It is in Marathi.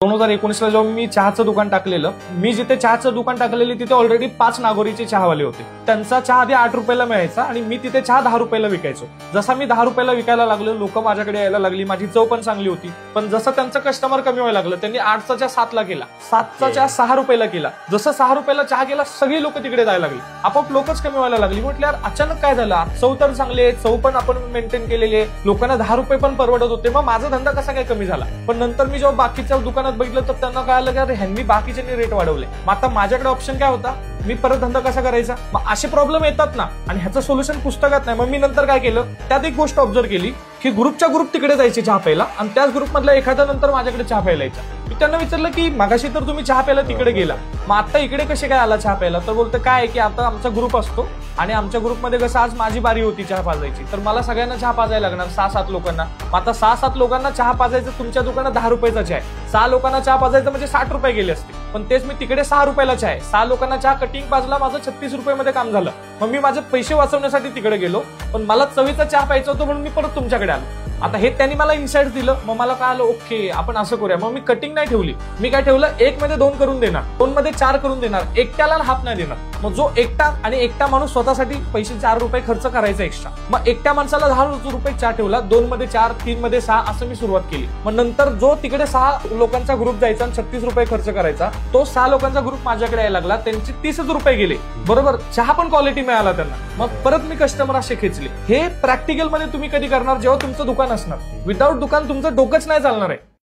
2019ला जेव्हा मी चहाचं दुकान टाकलेलं, मी जिथे चहाचं दुकान टाकलेलं तिथे ऑलरेडी 5 नागोरीचे चहावाले होते. त्यांचा चहा आधी 8 रुपयाला मिळायचा आणि मी तिथे चहा 10 रुपयाला विकायचो. जसा मी 10 रुपयाला विकायला लागलो, लोक माझ्याकडे यायला लागली, माझी चव पण चांगली होती. पण जसं त्यांचं कस्टमर कमी व्हायला लागलं, त्यांनी 8चा चहा 7ला केला, 7चा चहा 6 रुपयाला केला. जसं 6 रुपयाला चहा केला, सगळी लोक तिकडे जायला लागली. आपोआप लोकच कमी व्हायला लागली. म्हटलं यार अचानक काय झालं, चव तर चांगली आहे, चव पण आपण मेंटेन केलेली आहे, लोकांना 10 रुपये पण परवडत होते, मग माझा धंदा कसा काय कमी झाला. पण नंतर मी जेव्हा बाकीच्या दुकानात बघितलं तर त्यांना काय आलं की ह्यांनी बाकीच्यांनी रेट वाढवले. मग आता माझ्याकडे ऑप्शन काय होता, मी परत धंदा कसा करायचा. मग असे प्रॉब्लेम येतात ना, आणि ह्याचं सोल्युशन पुस्तकात नाही. मग मी नंतर काय केलं, त्यात एक गोष्ट ऑब्झर्व केली की ग्रुपच्या ग्रुप तिकडे जायचे चहा प्यायला, आणि त्याच ग्रुपमधला एखादा नंतर माझ्याकडे चहा प्यायला यायचा. मी त्यांना विचारलं की मागाशी तर तुम्ही चहा प्यायला तिकडे गेला, मग आता इकडे कसे काय आला चहा प्यायला. तर बोलतं काय आहे की आता आमचा ग्रुप असतो आणि आमच्या ग्रुपमध्ये कसं आज माझी बारी होती चहा पाजायची, तर मला सगळ्यांना चहा पाजायला लागणार 6-7 लोकांना. आता 6-7 लोकांना चहा पाजायचं, तुमच्या दुकानात 10 रुपयाचा चहा आहे, 6 लोकांना चहा पाजायचं म्हणजे 60 रुपये गेले असते. पण तेच मी तिकडे 6 रुपयाला चहा आहे, 6 लोकांना चहा कटिंग पाजला, माझं 36 रुपयामध्ये काम झालं. मग मी माझे पैसे वाचवण्यासाठी तिकडे गेलो, पण मला चवीचा चहा प्यायचा होतो म्हणून मी परत तुमच्याकडे आलो. आता हे त्यांनी मला इन्साइट दिलं. मग मला काय आलं, ओके आपण असं करूया. मग मी कटिंग नाही ठेवली, मी काय ठेवलं, 1 मध्ये 2 करून देणार, 2 मध्ये 4 करून देणार, एकट्याला हाफ नाही देणार. मग जो एकटा माणूस स्वतःसाठी पैसे 4 रुपये खर्च करायचा एक्स्ट्रा, मग एकट्या माणसाला 10 रुपये चहा ठेवला, 2 मध्ये 4, 3 मध्ये 6 असं मी सुरुवात केली. मग नंतर जो तिकडे 6 लोकांचा ग्रुप जायचा आणि 36 रुपये खर्च करायचा, तो 6 लोकांचा ग्रुप माझ्याकडे यायला लागला, त्यांचे 30च रुपये गेले. बरोबर, चहा पण क्वालिटी मिळाला त्यांना. मग परत मी कस्टमर असे खेचले. हे प्रॅक्टिकल मध्ये तुम्ही कधी करणार जेव्हा तुमचं दुकान असणार. विदाऊट दुकान तुमचं डोकंच नाही चालणार आहे.